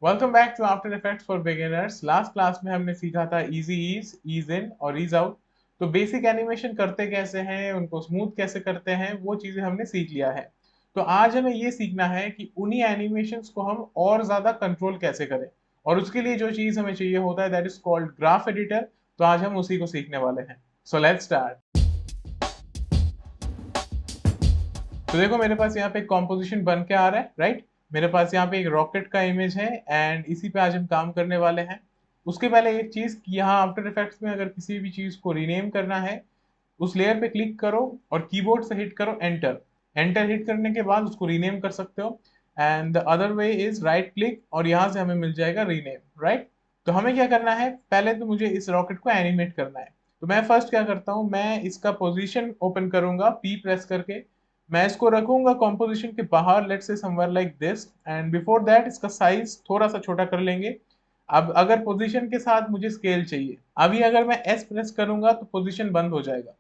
Welcome back to After Effects for beginners. Last class में हमने सीखा था इजी ईज, ईज इन और ईज आउट। तो बेसिक एनिमेशन करते कैसे हैं, उनको स्मूथ कैसे करते हैं, वो चीजें हमने सीख लिया है। तो आज हमें ये सीखना है कि उन्हीं एनिमेशंस को हम और ज्यादा कंट्रोल कैसे करें, और उसके लिए जो चीज हमें चाहिए होता है that is called graph editor. तो आज हम उसी को सीखने वाले हैं। So let's start. तो देखो, मेरे पास यहाँ पे एक कॉम्पोजिशन बन के आ रहा है, राइट। मेरे पास यहाँ पे एक रॉकेट का इमेज है एंड इसी पे आज हम काम करने वाले हैं। उसके पहले एक चीज कि यहाँ आफ्टर इफेक्ट्स में अगर किसी भी चीज को रीनेम करना है, उस लेयर पे क्लिक करो और कीबोर्ड से हिट करो एंटर। एंटर हिट करने के बाद उसको रीनेम कर सकते हो। And the other way is right click और यहाँ से हमें मिल जाएगा रीनेम, राइट। तो हमें क्या करना है, पहले तो मुझे इस रॉकेट को एनिमेट करना है। तो मैं फर्स्ट क्या करता हूँ, मैं इसका पोजीशन ओपन करूंगा पी प्रेस करके। मैं इसको रखूंगा कॉम्पोजिशन के बाहर, let's say somewhere like this. And before that इसका साइज थोड़ा सा छोटा कर लेंगे। अब अगर पोजीशन के साथ मुझे स्केल चाहिए, अभी अगर मैं एस प्रेस करूंगा तो पोजीशन बंद हो जाएगा।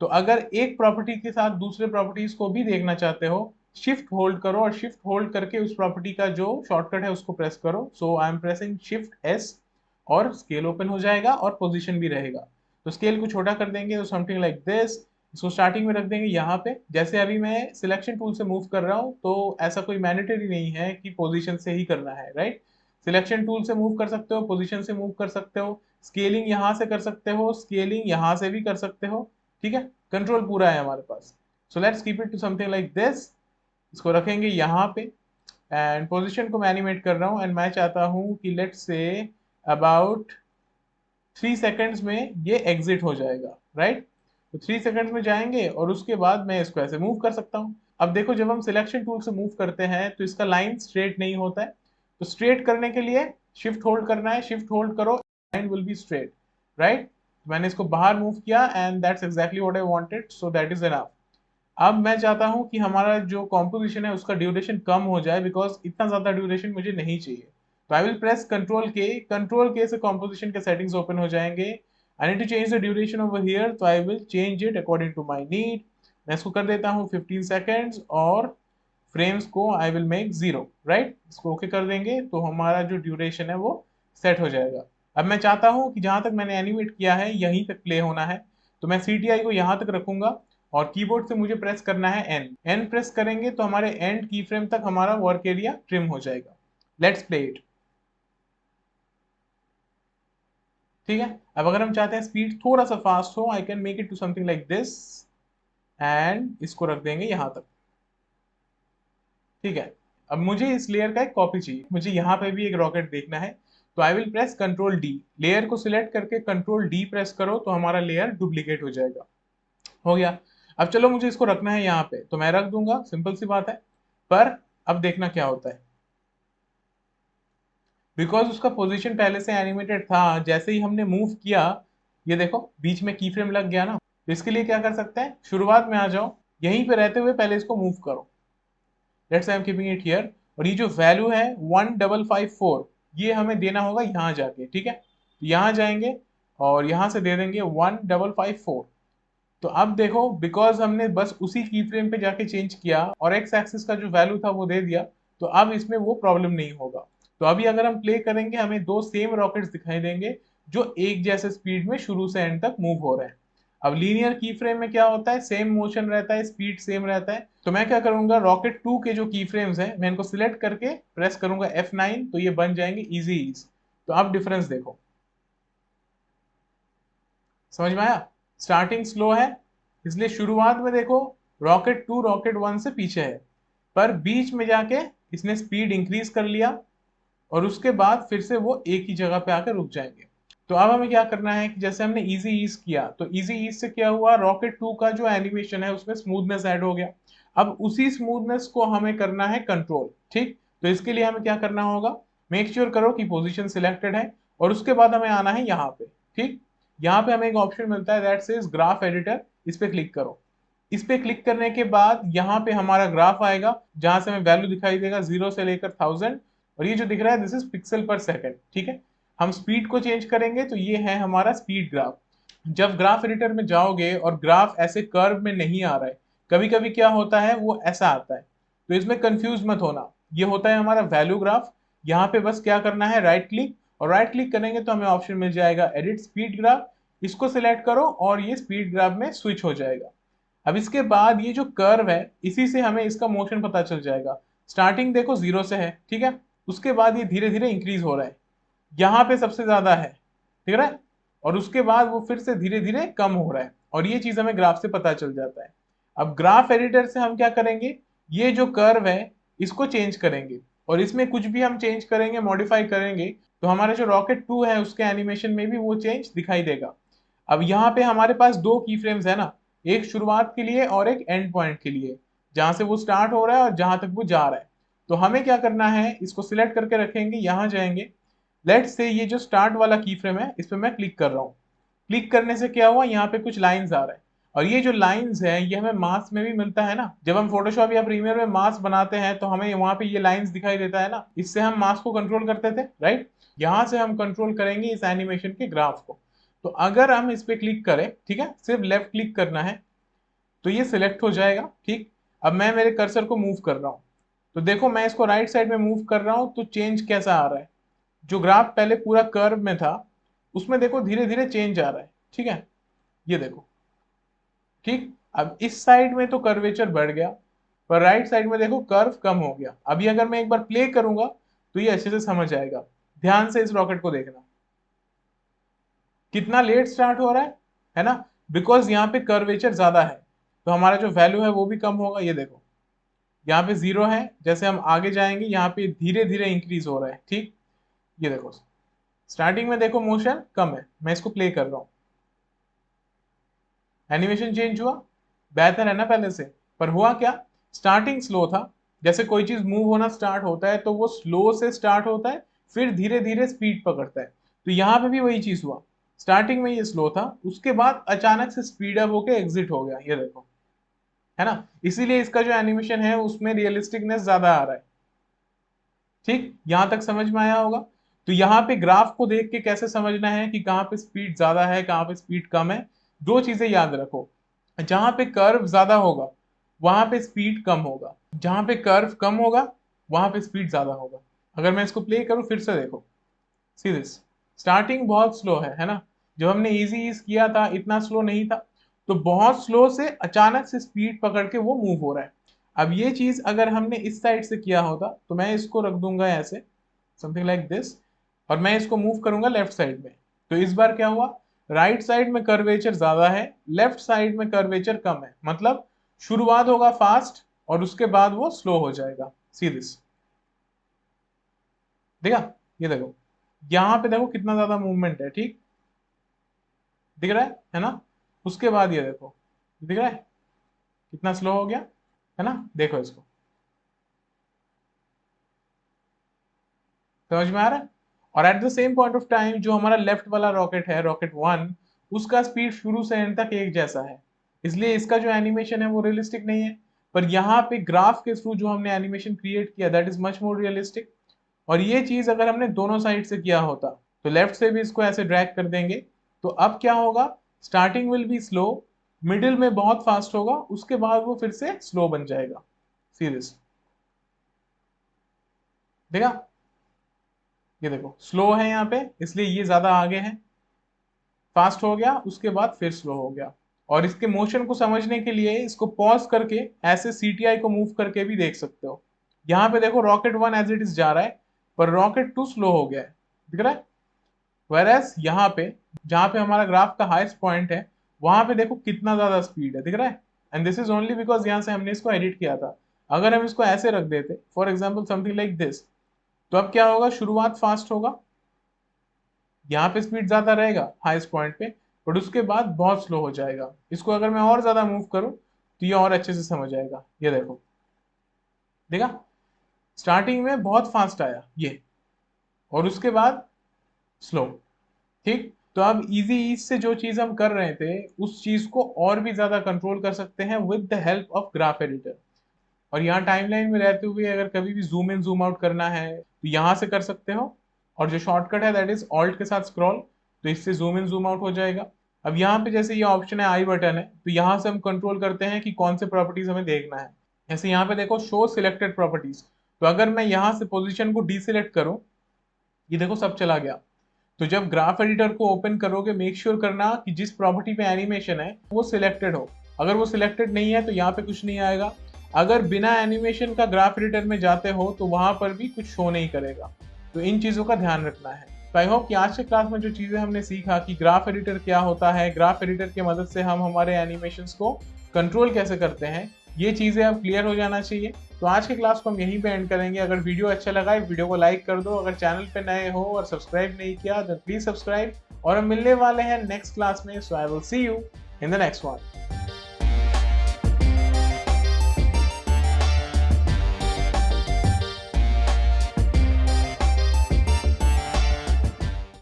तो अगर एक प्रॉपर्टी के साथ दूसरे प्रॉपर्टीज को भी देखना चाहते हो, शिफ्ट होल्ड करो और शिफ्ट होल्ड करके उस प्रॉपर्टी का जो शॉर्टकट है उसको प्रेस करो। So I am pressing shift S और स्केल ओपन हो जाएगा और पोजीशन भी रहेगा। तो स्केल को छोटा कर देंगे तो समथिंग लाइक दिस। इसको स्टार्टिंग में रख देंगे यहाँ पे। जैसे अभी मैं सिलेक्शन टूल से मूव कर रहा हूँ तो ऐसा कोई मैंडेटरी नहीं है कि पोजीशन से ही करना है, राइट। सिलेक्शन टूल से मूव कर सकते हो, पोजीशन से मूव कर सकते हो, स्केलिंग यहाँ से कर सकते हो, स्केलिंग यहाँ से भी कर सकते हो। ठीक है, कंट्रोल पूरा है हमारे पास। So let's keep it to something like this. इसको रखेंगे यहाँ पे एंड पोजीशन को मैं एनिमेट कर रहा हूँ एंड मैं चाहता हूँ कि लेट्स से अबाउट 3 सेकंड्स में ये एग्जिट हो जाएगा, राइट। तो 3 सेकंड्स में जाएंगे और उसके बाद मैं इसको ऐसे मूव कर सकता हूँ। अब देखो, जब हम सिलेक्शन टूल से मूव करते हैं तो इसका लाइन स्ट्रेट नहीं होता है। तो स्ट्रेट करने के लिए शिफ्ट होल्ड करना है, शिफ्ट होल्ड करो, line will be straight, right. मैंने इसको बाहर मूव किया and that's exactly what I wanted, so that is enough. अब मैं चाहता हूं कि हमारा जो कॉम्पोजिशन है उसका ड्यूरेशन कम हो जाए, बिकॉज इतना ज्यादा ड्यूरेशन मुझे नहीं चाहिए। तो आई विल प्रेस कंट्रोल के से कॉम्पोजिशन के सेटिंग्स ओपन हो जाएंगे। I need to change the duration over here, तो I will change it according to my need. मैं इसको कर देता हूँ 15 सेकेंड्स और फ्रेम्स को आई विल मेक 0, राइट। इसको ओके कर देंगे तो हमारा जो ड्यूरेशन है वो सेट हो जाएगा। अब मैं चाहता हूँ कि जहां तक मैंने एनिमेट किया है यहीं तक प्ले होना है। तो मैं CTI को यहां तक रखूंगा और कीबोर्ड से मुझे प्रेस करना है एन। एन प्रेस करेंगे तो हमारे एंड की फ्रेम तक हमारा वर्क एरिया ट्रिम हो जाएगा। Let's play it. ठीक है, अब अगर हम चाहते हैं स्पीड थोड़ा सा फास्ट हो, I can make it to something like this and इसको रख देंगे यहां तक। ठीक है, अब मुझे इस लेयर का एक कॉपी चाहिए, मुझे यहाँ पे भी एक रॉकेट देखना है। तो I will press control D, layer को सिलेक्ट करके कंट्रोल डी प्रेस करो तो हमारा लेयर डुप्लीकेट हो जाएगा। हो गया। अब चलो, मुझे इसको रखना है यहाँ पे तो मैं रख दूंगा, सिंपल सी बात है। पर अब देखना क्या होता है, बिकॉज उसका पोजीशन पहले से एनिमेटेड था, जैसे ही हमने मूव किया, ये देखो बीच में की फ्रेम लग गया ना। तो इसके लिए क्या कर सकते हैं, शुरुआत में आ जाओ, यहीं पे रहते हुए पहले इसको मूव करो। Let's I am keeping it here. और ये जो वैल्यू है 1554, ये हमें देना होगा यहाँ जाके। ठीक है, तो यहाँ जाएंगे और यहाँ से दे देंगे 1554। तो अब देखो, बिकॉज हमने बस उसी की फ्रेम पे जाके चेंज किया और एक्स एक्सिस का जो वैल्यू था वो दे दिया, तो अब इसमें वो प्रॉब्लम नहीं होगा। तो अभी अगर हम प्ले करेंगे हमें दो सेम रॉकेट्स दिखाई देंगे जो एक जैसे स्पीड में शुरू से एंड तक मूव हो रहे हैं। अब लीनियर की फ्रेम में क्या होता है, सेम मोशन रहता है, स्पीड सेम रहता है। तो मैं क्या करूंगा, रॉकेट 2 के जो की फ्रेम्स हैं मैं इनको सिलेक्ट करके प्रेस करूंगा F9, तो ये बन जाएंगे इजी ईज। तो अब डिफरेंस देखो, समझ में आया। स्टार्टिंग स्लो है, इसलिए शुरुआत में देखो रॉकेट 2 रॉकेट 1 से पीछे है, पर बीच में जाके इसने स्पीड इंक्रीज कर लिया और उसके बाद फिर से वो एक ही जगह पे आकर रुक जाएंगे। तो अब हमें क्या करना है कि जैसे हमने इजी ईज किया, तो इजी ईज से क्या हुआ, रॉकेट 2 का जो एनिमेशन है उसमें स्मूथनेस ऐड हो गया। अब उसी स्मूथनेस को हमें करना है कंट्रोल। ठीक, तो इसके लिए हमें क्या करना होगा, मेक श्योर करो कि पोजीशन सिलेक्टेड है और उसके बाद हमें आना है यहाँ पे। ठीक, यहाँ पे हमें एक ऑप्शन मिलता है दैट सेज ग्राफ एडिटर, इस पे क्लिक करो। इस पे क्लिक करने के बाद यहाँ पे हमारा ग्राफ आएगा जहां से हमें वैल्यू दिखाई देगा 0 से लेकर 1000। और ये जो दिख रहा है दिस इज पिक्सल पर सेकंड। ठीक है, हम स्पीड को चेंज करेंगे तो ये है हमारा स्पीड ग्राफ। जब ग्राफ एडिटर में जाओगे और ग्राफ ऐसे कर्व में नहीं आ रहा है, कभी कभी क्या होता है वो ऐसा आता है, तो इसमें कंफ्यूज मत होना। ये होता है हमारा वैल्यू ग्राफ। यहाँ पे बस क्या करना है, राइट क्लिक, और राइट क्लिक करेंगे तो हमें ऑप्शन मिल जाएगा एडिट स्पीड ग्राफ। इसको सिलेक्ट करो और ये स्पीड ग्राफ में स्विच हो जाएगा। अब इसके बाद ये जो कर्व है इसी से हमें इसका मोशन पता चल जाएगा। स्टार्टिंग देखो 0 से है, ठीक है, उसके बाद ये धीरे धीरे इंक्रीज हो रहा है, यहाँ पे सबसे ज्यादा है, ठीक है, और उसके बाद वो फिर से धीरे धीरे कम हो रहा है, और ये चीज हमें ग्राफ से पता चल जाता है। अब ग्राफ एडिटर से हम क्या करेंगे, ये जो कर्व है इसको चेंज करेंगे, और इसमें कुछ भी हम चेंज करेंगे, मॉडिफाई करेंगे, तो हमारा जो रॉकेट 2 है उसके एनिमेशन में भी वो चेंज दिखाई देगा। अब यहाँ पे हमारे पास दो की फ्रेम्स है ना, एक शुरुआत के लिए और एक एंड पॉइंट के लिए, जहां से वो स्टार्ट हो रहा है और जहां तक वो जा रहा है। तो हमें क्या करना है, इसको सिलेक्ट करके रखेंगे, यहां जाएंगे, लेट्स से ये जो स्टार्ट वाला की फ्रेम है इस पे मैं क्लिक कर रहा हूँ। क्लिक करने से क्या हुआ, यहाँ पे कुछ लाइंस आ रहा है, और ये जो लाइंस है ये हमें मास्क में भी मिलता है ना, जब हम फोटोशॉप या प्रीमियर में मास्क बनाते हैं तो हमें वहां पे ये लाइंस दिखाई देता है ना, इससे हम मास्क को कंट्रोल करते थे, राइट। यहाँ से हम कंट्रोल करेंगे इस एनिमेशन के ग्राफ को। तो अगर हम इस पे क्लिक करें, ठीक है, सिर्फ लेफ्ट क्लिक करना है, तो ये सिलेक्ट हो जाएगा, ठीक। अब मैं मेरे कर्सर को मूव कर रहा हूँ, तो देखो मैं इसको राइट साइड में मूव कर रहा हूँ तो चेंज कैसा आ रहा है, जो ग्राफ पहले पूरा कर्व में था उसमें देखो धीरे धीरे चेंज आ रहा है, ठीक है, ये देखो, ठीक। अब इस साइड में तो कर्वेचर बढ़ गया, पर राइट साइड में देखो कर्व कम हो गया। अभी अगर मैं एक बार प्ले करूंगा तो ये अच्छे से समझ आएगा। ध्यान से इस रॉकेट को देखना, कितना लेट स्टार्ट हो रहा है ना, बिकॉज यहाँ पे कर्वेचर ज्यादा है, तो हमारा जो वैल्यू है वो भी कम होगा। ये देखो यहाँ पे 0 है, जैसे हम आगे जाएंगे यहाँ पे धीरे धीरे इंक्रीज हो रहा है, ठीक। ये देखो स्टार्टिंग में देखो मोशन कम है, मैं इसको प्ले कर रहा हूँ, एनिमेशन चेंज हुआ, बेहतर है ना पहले से। पर हुआ क्या, स्टार्टिंग स्लो था, जैसे कोई चीज मूव होना स्टार्ट होता है तो वो स्लो से स्टार्ट होता है, फिर धीरे धीरे स्पीड पकड़ता है। तो यहाँ पे भी वही चीज हुआ, स्टार्टिंग में ये स्लो था, उसके बाद अचानक से स्पीड अप होके एग्जिट हो गया, ये देखो, है ना। इसीलिए इसका जो एनिमेशन है उसमें रियलिस्टिकनेस ज्यादा आ रहा है, ठीक। यहां तक समझ में आया होगा। तो यहाँ पे ग्राफ को देख के कैसे समझना है कि कहाँ पे स्पीड ज्यादा है कहाँ पे स्पीड कम है, दो चीजें याद रखो। जहां पे कर्व ज्यादा होगा वहां पे स्पीड कम होगा, जहां पे कर्व कम होगा वहां पे स्पीड ज्यादा होगा। अगर मैं इसको प्ले करूं फिर से देखो, सी दिस, स्टार्टिंग बहुत स्लो है ना, जब हमने इजी ईज किया था इतना स्लो नहीं था, तो बहुत स्लो से अचानक से स्पीड पकड़ के वो मूव हो रहा है। अब ये चीज अगर हमने इस साइड से किया होता तो मैं इसको रख दूंगा ऐसे, समथिंग लाइक दिस, और मैं इसको मूव करूंगा लेफ्ट साइड में, तो इस बार क्या हुआ, राइट साइड में कर्वेचर ज्यादा है, लेफ्ट साइड में कर्वेचर कम है, मतलब शुरुआत होगा फास्ट और उसके बाद वो स्लो हो जाएगा। सी दिस, देखा, ये देखो यहाँ पे देखो कितना ज्यादा मूवमेंट है, ठीक, दिख रहा है ना। उसके बाद ये देखो, दिख रहा है कितना स्लो हो गया, है ना, देखो इसको, समझ में आ रहा है। और at the same point of time जो हमारा लेफ्ट वाला रॉकेट है, रॉकेट 1, उसका स्पीड शुरू से एंड तक एक जैसा है, इसलिए इसका जो एनिमेशन है वो रियलिस्टिक नहीं है। पर यहाँ पे ग्राफ के थ्रू जो हमने एनिमेशन क्रिएट किया that is much more realistic. और ये चीज अगर हमने दोनों साइड से किया होता, तो लेफ्ट से भी इसको ऐसे ड्रैग कर देंगे, तो अब क्या होगा, starting will be slow, middle में बहुत फास्ट होगा, उसके बाद वो फिर से स्लो बन जाएगा। सीरियस, देखा, ये देखो स्लो है यहाँ पे इसलिए ये ज्यादा आगे है, फास्ट हो गया उसके बाद फिर स्लो हो गया। और इसके मोशन को समझने के लिए इसको पॉज करके ऐसे सीटीआई को मूव करके भी देख सकते हो। यहाँ पे देखो रॉकेट 1 एज इट इज जा रहा है, पर रॉकेट 2 स्लो हो गया है, दिख रहा है। वेरएस यहाँ पे जहाँ पे हमारा ग्राफ का हाईएस्ट पॉइंट है वहां पे देखो कितना ज्यादा स्पीड है, दिख रहा है। And this is only because यहाँ से हमने इसको एडिट किया था। अगर हम इसको ऐसे रख देते, for example something like this, तो अब क्या होगा, शुरुआत फास्ट होगा, यहाँ पे स्पीड ज्यादा रहेगा हाईएस्ट पॉइंट पे, बट उसके बाद बहुत स्लो हो जाएगा। इसको अगर मैं और ज्यादा मूव करूं तो ये और अच्छे से समझ आएगा, ये देखो, देखा, स्टार्टिंग में बहुत फास्ट आया ये, और उसके बाद स्लो, ठीक। तो अब इजी ईज से जो चीज हम कर रहे थे उस चीज को और भी ज्यादा कंट्रोल कर सकते हैं with the help of graph editor. और यहाँ टाइमलाइन में रहते हुए अगर कभी भी जूम इन जूम आउट करना है तो यहाँ से कर सकते हो, और जो शॉर्टकट है दैट इज ऑल्ट के साथ स्क्रॉल, तो इससे जूम इन जूम आउट हो जाएगा। अब यहाँ पे जैसे ये ऑप्शन है आई बटन है, तो यहाँ से हम कंट्रोल करते हैं कि कौन से प्रॉपर्टीज हमें देखना है। जैसे यहाँ पे देखो शो सिलेक्टेड प्रॉपर्टीज, तो अगर मैं यहाँ से पोजीशन को डीसिलेक्ट करूँ, ये देखो सब चला गया। तो जब ग्राफ एडिटर को ओपन करोगे, मेक श्योर करना कि जिस प्रॉपर्टी पे एनिमेशन है वो सिलेक्टेड हो। अगर वो सिलेक्टेड नहीं है तो यहाँ पे कुछ नहीं आएगा। अगर बिना एनिमेशन का ग्राफ एडिटर में जाते हो तो वहां पर भी कुछ शो नहीं करेगा। तो इन चीजों का ध्यान रखना है। तो आई होप कि आज के क्लास में जो चीजें हमने सीखा कि ग्राफ एडिटर क्या होता है, ग्राफ एडिटर की मदद से हम हमारे एनिमेशंस को कंट्रोल कैसे करते हैं, ये चीजें अब क्लियर हो जाना चाहिए। तो आज के क्लास को हम यहीं पे एंड करेंगे। अगर वीडियो अच्छा लगा है वीडियो को लाइक कर दो, अगर चैनल पे नए हो और सब्सक्राइब नहीं किया तो प्लीज सब्सक्राइब। और हम मिलने वाले हैं नेक्स्ट क्लास में। So I will see you in the next one.